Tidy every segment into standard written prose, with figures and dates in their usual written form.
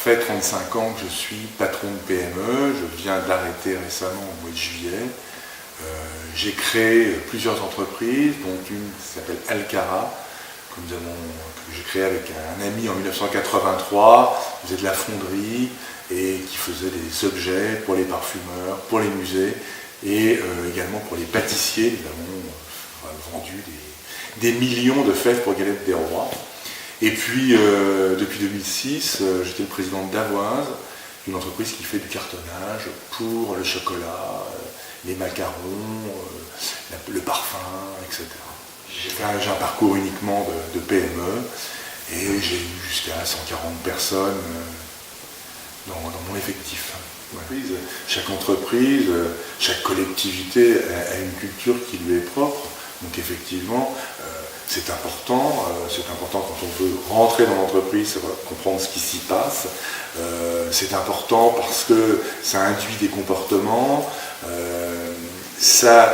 fait 35 ans que je suis patron de PME, je viens de l'arrêter récemment au mois de juillet. J'ai créé plusieurs entreprises, dont une qui s'appelle Alcara, que j'ai créée avec un ami en 1983, qui faisait de la fonderie et qui faisait des objets pour les parfumeurs, pour les musées et également pour les pâtissiers. Nous avons vendu des millions de fèves pour galettes des rois. Et puis, depuis 2006, j'étais le président de Davoise, une entreprise qui fait du cartonnage pour le chocolat, les macarons, le parfum, etc. J'ai un parcours uniquement de PME et j'ai eu jusqu'à 140 personnes dans mon effectif. Ouais. Chaque entreprise, chaque collectivité a une culture qui lui est propre. Donc effectivement, c'est important quand on veut rentrer dans l'entreprise, savoir comprendre ce qui s'y passe. C'est important parce que ça induit des comportements, ça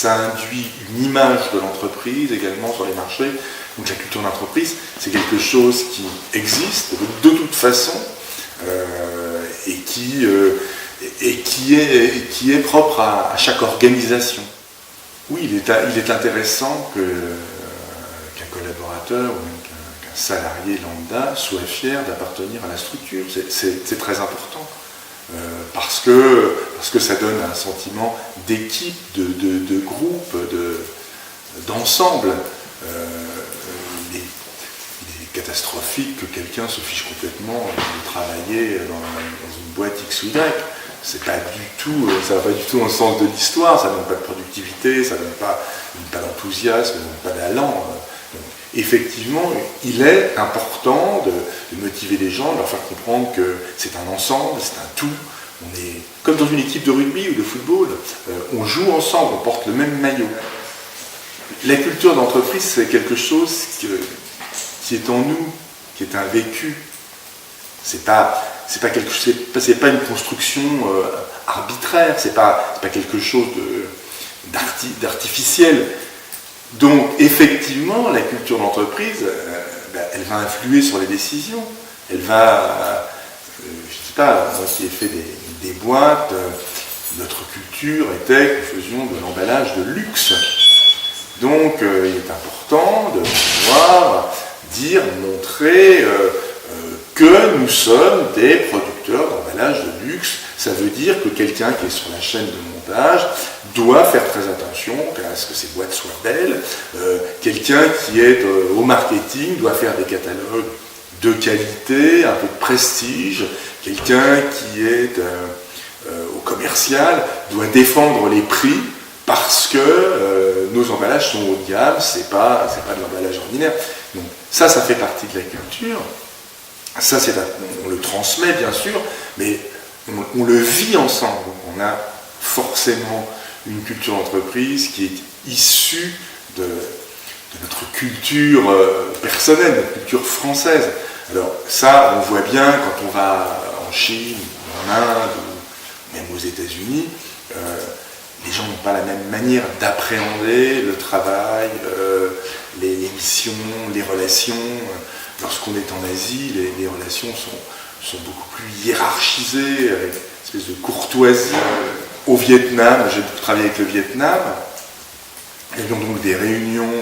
induit une image de l'entreprise également sur les marchés. Donc la culture d'entreprise, c'est quelque chose qui existe de toute façon et qui est propre à chaque organisation. Oui, il est intéressant qu'un collaborateur ou même qu'un salarié lambda soit fier d'appartenir à la structure. C'est très important. Parce que ça donne un sentiment d'équipe, de groupe, d'ensemble. Il est catastrophique que quelqu'un se fiche complètement de travailler dans une boîte X ou Y. C'est pas du tout, ça va pas du tout dans le sens de l'histoire, ça ne donne pas de productivité, ça ne donne pas d'enthousiasme, ça ne donne pas d'allant. Effectivement, il est important de motiver les gens, de leur faire comprendre que c'est un ensemble, c'est un tout. On est comme dans une équipe de rugby ou de football, on joue ensemble, on porte le même maillot. La culture d'entreprise, c'est quelque chose qui est en nous, qui est un vécu. C'est pas une construction arbitraire, c'est pas quelque chose d'artificiel. Donc effectivement, la culture d'entreprise, elle va influer sur les décisions. Elle va, je ne sais pas, moi qui ai fait des boîtes, notre culture était que nous faisions de l'emballage de luxe. Donc il est important de pouvoir montrer que nous sommes des producteurs d'emballage de luxe. Ça veut dire que quelqu'un qui est sur la chaîne de montage doit faire très attention à ce que ces boîtes soient belles. Quelqu'un qui est au marketing doit faire des catalogues de qualité, un peu de prestige. Quelqu'un qui est au commercial doit défendre les prix parce que nos emballages sont haut de gamme, c'est pas de l'emballage ordinaire. Donc ça fait partie de la culture. Ça, on le transmet bien sûr, mais on le vit ensemble. Donc on a forcément une culture d'entreprise qui est issue de notre culture personnelle, notre culture française. Alors ça, on voit bien quand on va en Chine, en Inde, ou même aux États-Unis, les gens n'ont pas la même manière d'appréhender le travail, les missions, les relations. Lorsqu'on est en Asie, les relations sont beaucoup plus hiérarchisées, avec une espèce de courtoisie. Au Vietnam, j'ai beaucoup travaillé avec le Vietnam, il y a donc des réunions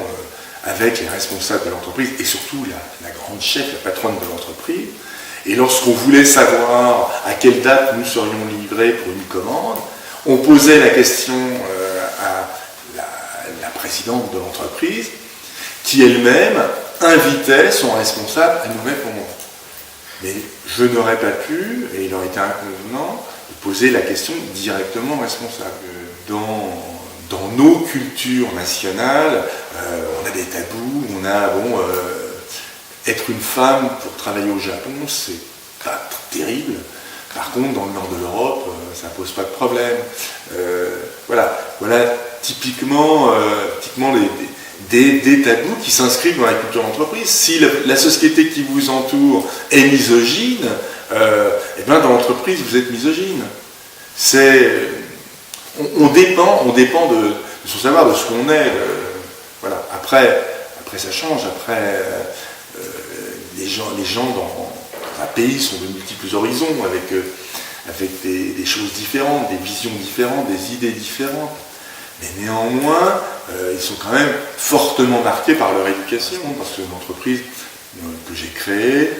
avec les responsables de l'entreprise, et surtout la grande chef, la patronne de l'entreprise. Et lorsqu'on voulait savoir à quelle date nous serions livrés pour une commande, on posait la question à la présidente de l'entreprise, qui elle-même invitait son responsable à nous répondre. Mais je n'aurais pas pu, et il aurait été inconvenant, de poser la question directement au responsable. Dans nos cultures nationales, on a des tabous, être une femme pour travailler au Japon, c'est pas terrible. Par contre, dans le nord de l'Europe, ça pose pas de problème. Voilà typiquement des tabous qui s'inscrivent dans la culture d'entreprise. Si la société qui vous entoure est misogyne, dans l'entreprise, vous êtes misogyne. On dépend de son savoir, de ce qu'on est. Voilà. Après, ça change. Après, les gens un pays sont de multiples horizons, avec des choses différentes, des visions différentes, des idées différentes. Mais néanmoins, ils sont quand même fortement marqués par leur éducation, parce que l'entreprise que j'ai créée,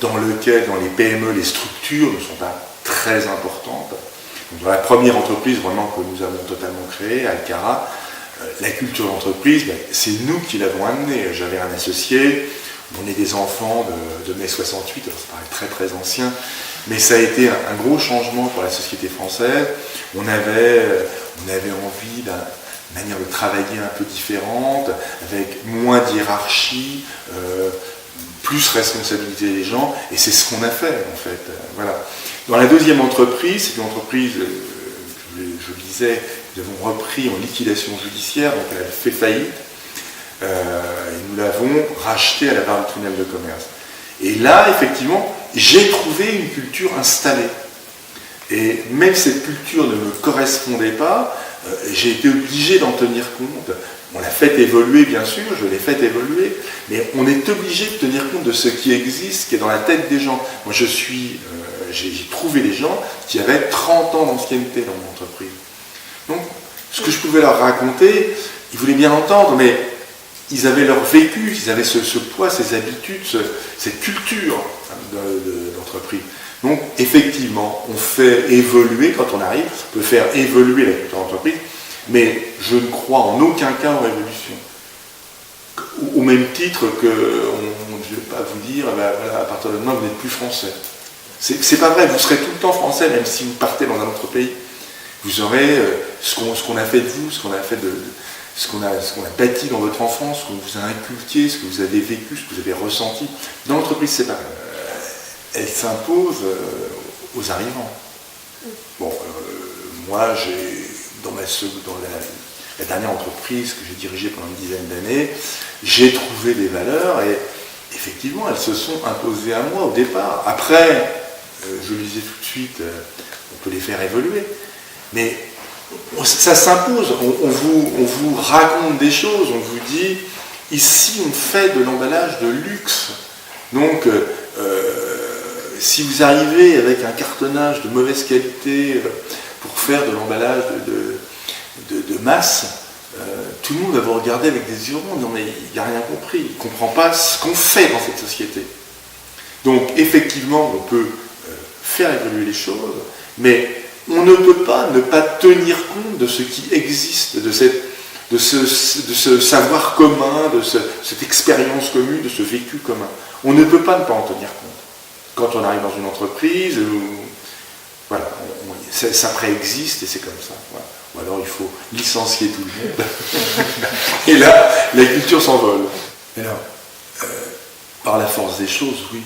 dans les PME, les structures ne sont pas très importantes. Donc, dans la première entreprise vraiment que nous avons totalement créée, Alcara, la culture d'entreprise, c'est nous qui l'avons amenée. J'avais un associé, on est des enfants de mai 68, alors ça paraît très très ancien, mais ça a été un gros changement pour la société française. On avait envie d'une manière de travailler un peu différente, avec moins d'hiérarchie, plus responsabilité des gens, et c'est ce qu'on a fait en fait. Voilà. Dans la deuxième entreprise, c'est une entreprise, je disais, nous avons repris en liquidation judiciaire, donc elle a fait faillite, et nous l'avons rachetée à la barre du tribunal de commerce. Et là, effectivement, j'ai trouvé une culture installée. Et même si cette culture ne me correspondait pas, j'ai été obligé d'en tenir compte. On l'a fait évoluer, bien sûr, je l'ai fait évoluer, mais on est obligé de tenir compte de ce qui existe, qui est dans la tête des gens. Moi, j'ai trouvé des gens qui avaient 30 ans d'ancienneté dans mon entreprise. Donc, ce que je pouvais leur raconter, ils voulaient bien entendre, mais ils avaient leur vécu, ils avaient ce poids, ces habitudes, cette culture d'entreprise. Donc, effectivement, on fait évoluer, quand on arrive, on peut faire évoluer la culture d'entreprise, mais je ne crois en aucun cas en révolution. Au même titre que, je ne vais pas vous dire, voilà, à partir de demain, vous n'êtes plus français. C'est pas vrai, vous serez tout le temps français, même si vous partez dans un autre pays. Vous aurez ce qu'on a fait de vous, ce qu'on a bâti dans votre enfance, ce qu'on vous a inculqué, ce que vous avez vécu, ce que vous avez ressenti. Dans l'entreprise, c'est pareil. Elle s'impose aux arrivants. Bon, moi, dans la dernière entreprise que j'ai dirigée pendant une dizaine d'années, j'ai trouvé des valeurs et effectivement, elles se sont imposées à moi au départ. Après, je le disais tout de suite, on peut les faire évoluer. Mais ça s'impose, on vous raconte des choses, on vous dit, ici on fait de l'emballage de luxe. Donc, si vous arrivez avec un cartonnage de mauvaise qualité pour faire de l'emballage de masse, tout le monde va vous regarder avec des yeux ronds, non mais il n'a rien compris, il ne comprend pas ce qu'on fait dans cette société. Donc, effectivement, on peut faire évoluer les choses, mais on ne peut pas ne pas tenir compte de ce qui existe, de ce savoir commun, de cette expérience commune, de ce vécu commun. On ne peut pas ne pas en tenir compte. Quand on arrive dans une entreprise, voilà, ça préexiste et c'est comme ça. Voilà. Ou alors il faut licencier tout le monde. Et là, la culture s'envole. Alors, par la force des choses, oui.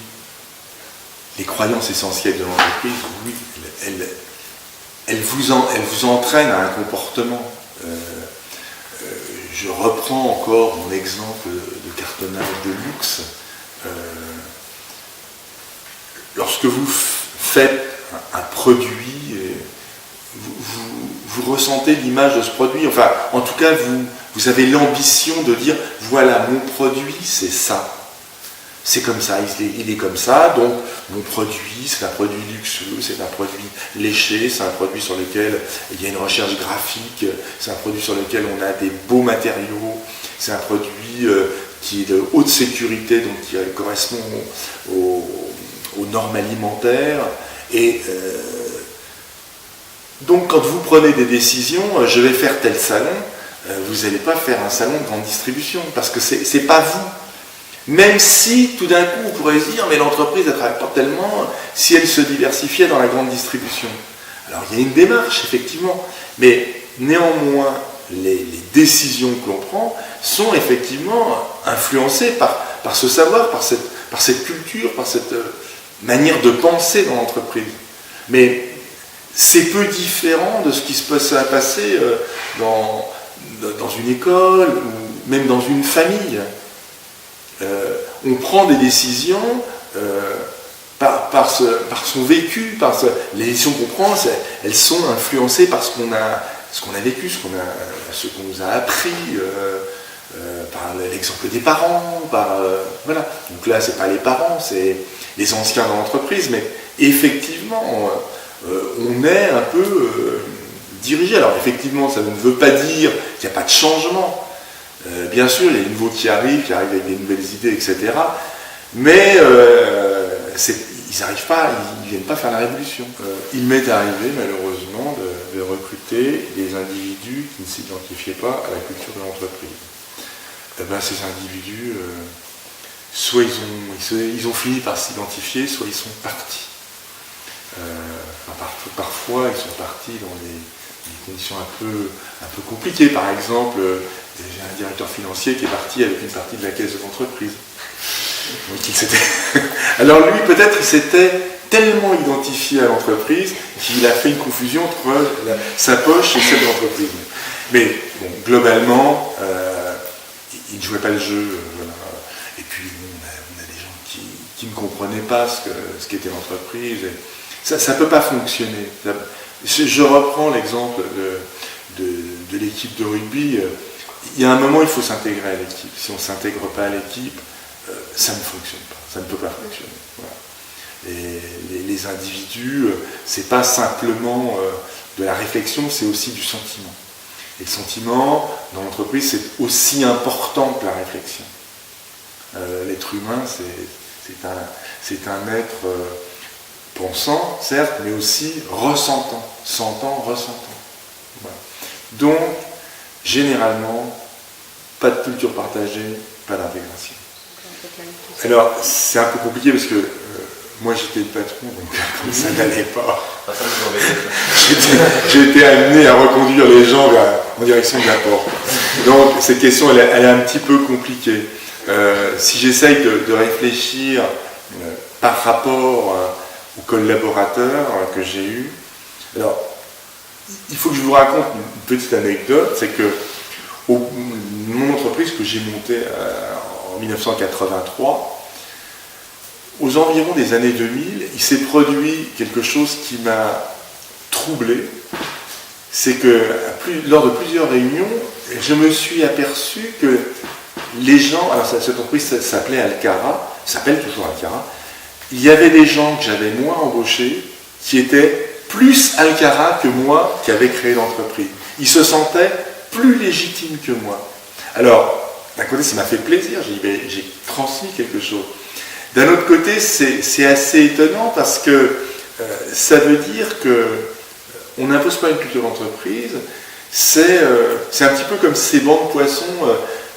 Les croyances essentielles de l'entreprise, oui, elles vous entraînent à un comportement. Je reprends encore mon exemple de cartonnage de luxe. Lorsque vous faites un produit, vous ressentez l'image de ce produit. Enfin, en tout cas, vous avez l'ambition de dire, voilà, mon produit, c'est ça. C'est comme ça, il est comme ça, donc mon produit, c'est un produit luxueux, c'est un produit léché, c'est un produit sur lequel il y a une recherche graphique, c'est un produit sur lequel on a des beaux matériaux, c'est un produit qui est de haute sécurité, donc qui correspond aux normes alimentaires. Et donc quand vous prenez des décisions, je vais faire tel salon, vous n'allez pas faire un salon de grande distribution, parce que c'est pas vous. Même si, tout d'un coup, on pourrait se dire, mais l'entreprise ne travaille pas tellement si elle se diversifiait dans la grande distribution. Alors, il y a une démarche, effectivement, mais néanmoins, les décisions que l'on prend sont effectivement influencées par ce savoir, par cette culture, par cette manière de penser dans l'entreprise. Mais c'est peu différent de ce qui se peut passer dans une école ou même dans une famille. On prend des décisions par son vécu, les décisions qu'on prend, elles sont influencées par ce qu'on a vécu, ce qu'on nous a appris, par l'exemple des parents, voilà. Donc là, c'est pas les parents, les anciens dans l'entreprise, mais effectivement, on est un peu dirigé. Alors effectivement, ça ne veut pas dire qu'il n'y a pas de changement. Bien sûr, il y a des nouveaux qui arrivent avec des nouvelles idées, etc. Mais ils n'arrivent pas, ils ne viennent pas faire la révolution. Il m'est arrivé malheureusement de recruter des individus qui ne s'identifiaient pas à la culture de l'entreprise. Ces individus, soit ils ont fini par s'identifier, soit ils sont partis. Parfois, ils sont partis dans des conditions un peu compliquées. Par exemple, j'ai un directeur financier qui est parti avec une partie de la caisse de l'entreprise. Alors lui, peut-être, il s'était tellement identifié à l'entreprise qu'il a fait une confusion entre sa poche et celle de l'entreprise. Mais bon, globalement, il ne jouait pas le jeu. Voilà. Et puis, on a des gens qui ne comprenaient pas ce qu'était l'entreprise. Ça ne peut pas fonctionner. Je reprends l'exemple de l'équipe de rugby. Il y a un moment, il faut s'intégrer à l'équipe. Si on ne s'intègre pas à l'équipe, ça ne fonctionne pas. Ça ne peut pas fonctionner. Voilà. Et les individus, c'est pas simplement de la réflexion, c'est aussi du sentiment. Et le sentiment, dans l'entreprise, c'est aussi important que la réflexion. L'être humain, c'est un être pensant, certes, mais aussi ressentant. Sentant, ressentant. Voilà. Donc, généralement, pas de culture partagée, pas d'intégration. Alors, c'est un peu compliqué parce que moi j'étais le patron, donc ça n'allait pas. J'ai été amené à reconduire les gens en direction de la porte. Donc, cette question, elle est un petit peu compliquée. Si j'essaye de réfléchir par rapport aux collaborateurs que j'ai eus, alors, il faut que je vous raconte une petite anecdote, c'est que mon entreprise que j'ai montée en 1983, aux environs des années 2000, il s'est produit quelque chose qui m'a troublé. C'est que lors de plusieurs réunions, je me suis aperçu que les gens, alors cette entreprise s'appelait Alcara, s'appelle toujours Alcara, il y avait des gens que j'avais moi embauchés qui étaient plus Alcara que moi qui avait créé l'entreprise. Ils se sentaient plus légitimes que moi. Alors, d'un côté, ça m'a fait plaisir, j'ai transmis quelque chose. D'un autre côté, c'est assez étonnant parce que ça veut dire qu'on n'impose pas une culture d'entreprise, c'est un petit peu comme ces bancs de poissons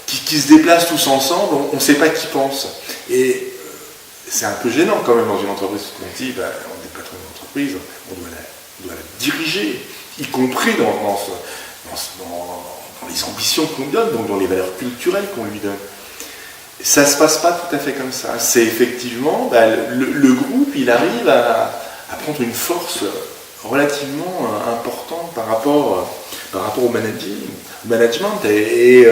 qui se déplacent tous ensemble, on ne sait pas qui pense. Et c'est un peu gênant quand même dans une entreprise, parce qu'on dit, on est patron d'une entreprise, on doit la diriger, y compris dans les ambitions qu'on donne, donc dans les valeurs culturelles qu'on lui donne. Ça ne se passe pas tout à fait comme ça. C'est effectivement, le groupe, il arrive à prendre une force relativement importante par rapport au management. Et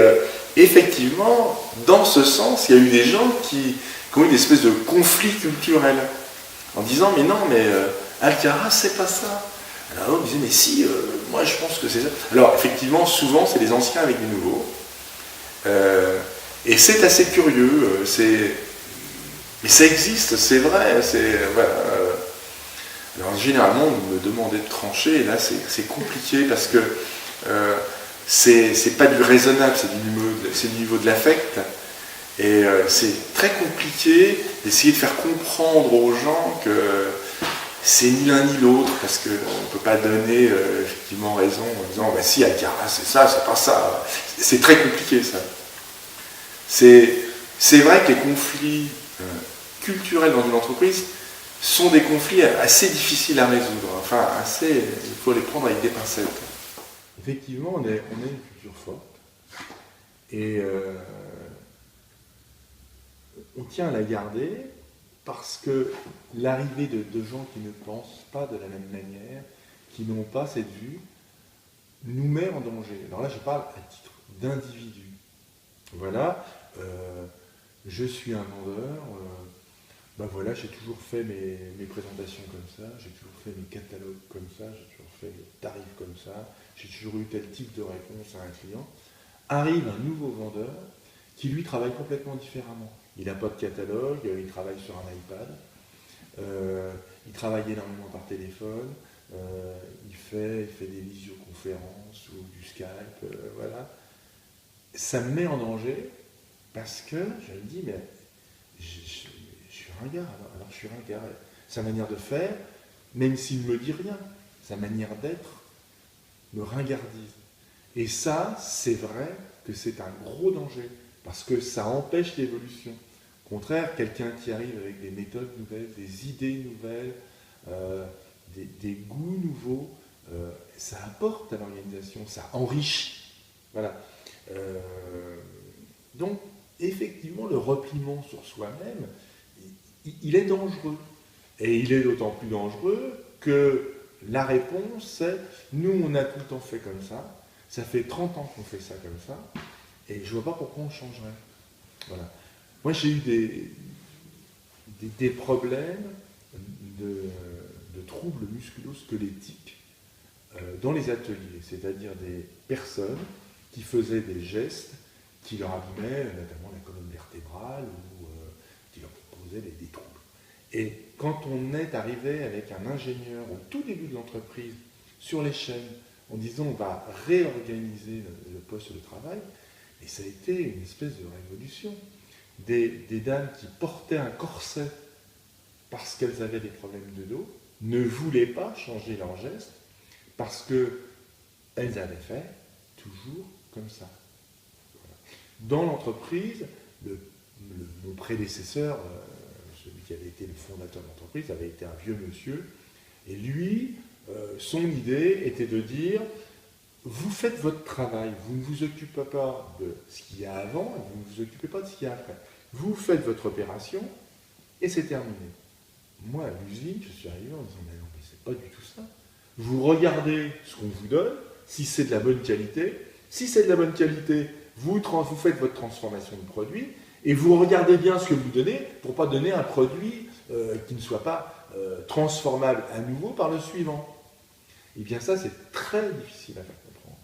effectivement, dans ce sens, il y a eu des gens qui ont eu des espèces de conflits culturels, en disant, mais non, Alcara, c'est pas ça. Alors l'autre disait, mais si, moi je pense que c'est ça. Alors effectivement, souvent, c'est les anciens avec les nouveaux. Et c'est assez curieux, mais ça existe, c'est vrai. Voilà. Alors généralement, on me demandait de trancher, et là c'est compliqué parce que c'est pas du raisonnable, c'est du niveau de l'affect. Et c'est très compliqué d'essayer de faire comprendre aux gens que c'est ni l'un ni l'autre, parce qu'on ne peut pas donner effectivement raison en disant si Alcara c'est ça, c'est pas ça. C'est très compliqué ça. C'est vrai que les conflits culturels dans une entreprise sont des conflits assez difficiles à résoudre. Enfin, il faut les prendre avec des pincettes. Effectivement, on est une culture forte. Et on tient à la garder parce que l'arrivée de gens qui ne pensent pas de la même manière, qui n'ont pas cette vue, nous met en danger. Alors là, je parle à titre d'individu. Voilà, je suis un vendeur, voilà, j'ai toujours fait mes présentations comme ça, j'ai toujours fait mes catalogues comme ça, j'ai toujours fait les tarifs comme ça, j'ai toujours eu tel type de réponse à un client. Arrive un nouveau vendeur qui lui travaille complètement différemment. Il n'a pas de catalogue, il travaille sur un iPad, il travaille énormément par téléphone, il fait des visioconférences ou du Skype, voilà. Ça me met en danger parce que je me dis, mais je suis ringard, alors je suis ringard. Sa manière de faire, même s'il ne me dit rien, sa manière d'être me ringardise. Et ça, c'est vrai que c'est un gros danger, parce que ça empêche l'évolution. Au contraire, quelqu'un qui arrive avec des méthodes nouvelles, des idées nouvelles, des goûts nouveaux, ça apporte à l'organisation, ça enrichit. Voilà. Donc, effectivement, le repliement sur soi-même, il est dangereux. Et il est d'autant plus dangereux que la réponse, c'est nous, on a tout le temps fait comme ça fait 30 ans qu'on fait ça comme ça, et je ne vois pas pourquoi on changerait. Voilà. Moi, j'ai eu des problèmes de troubles musculo-squelettiques dans les ateliers, c'est-à-dire des personnes qui faisaient des gestes qui leur abîmaient notamment la colonne vertébrale ou qui leur causaient des troubles. Et quand on est arrivé avec un ingénieur au tout début de l'entreprise sur les chaînes en disant on va réorganiser le poste de travail, et ça a été une espèce de révolution. Des dames qui portaient un corset parce qu'elles avaient des problèmes de dos ne voulaient pas changer leur geste parce qu'elles avaient fait toujours comme ça. Voilà. Dans l'entreprise, mon prédécesseur, celui qui avait été le fondateur de l'entreprise, avait été un vieux monsieur, et lui, son idée était de dire vous faites votre travail, vous ne vous occupez pas de ce qu'il y a avant, et vous ne vous occupez pas de ce qu'il y a après. Vous faites votre opération, et c'est terminé. Moi, à l'usine, je suis arrivé en disant mais non, mais c'est pas du tout ça. Vous regardez ce qu'on vous donne, si c'est de la bonne qualité. Si c'est de la bonne qualité, vous faites votre transformation de produit, et vous regardez bien ce que vous donnez pour ne pas donner un produit qui ne soit pas transformable à nouveau par le suivant. Et bien ça, c'est très difficile à faire comprendre.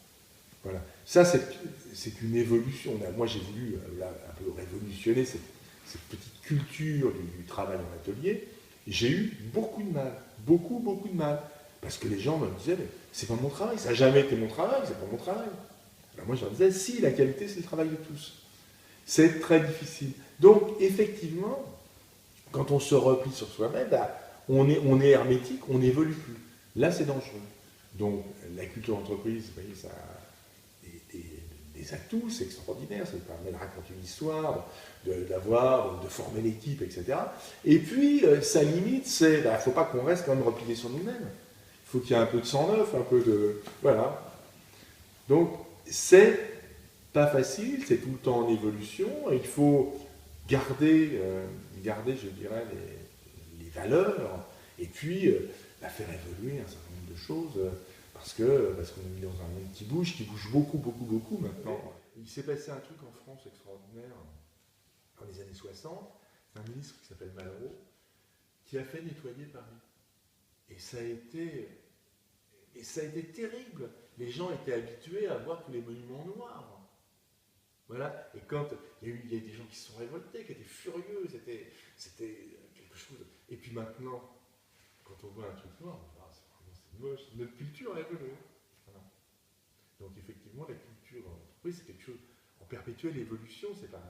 Voilà. Ça, c'est une évolution. Moi, j'ai voulu là, un peu révolutionner cette petite culture du travail en atelier. J'ai eu beaucoup de mal, beaucoup de mal. Parce que les gens me disaient, mais c'est pas mon travail, ça n'a jamais été mon travail, c'est pas mon travail. Alors moi, je leur disais, si, la qualité, c'est le travail de tous. C'est très difficile. Donc, effectivement, quand on se replie sur soi-même, bah, on est hermétique, on n'évolue plus. Là, c'est dangereux. Donc, la culture d'entreprise, vous voyez, ça a des atouts, c'est extraordinaire, ça permet de raconter une histoire, de former l'équipe, etc. Et puis, sa limite, c'est, il ne faut pas qu'on reste quand même replié sur nous-mêmes. Il faut qu'il y ait un peu de sang neuf, un peu de... Voilà. Donc, c'est pas facile, c'est tout le temps en évolution, et il faut garder, je dirais, les valeurs, et puis faire évoluer un certain nombre de choses, parce qu'on est dans un monde qui bouge beaucoup maintenant. Il s'est passé un truc en France extraordinaire dans les années 60, c'est un ministre qui s'appelle Malraux, qui a fait nettoyer Paris. Et ça a été terrible. Les gens étaient habitués à voir tous les monuments noirs. Voilà. Et quand il y a des gens qui se sont révoltés, qui étaient furieux, c'était quelque chose. Et puis maintenant, quand on voit un truc noir, c'est moche. Notre culture a évolué. Voilà. Donc effectivement, la culture d'entreprise, c'est quelque chose en perpétuelle évolution. C'est pas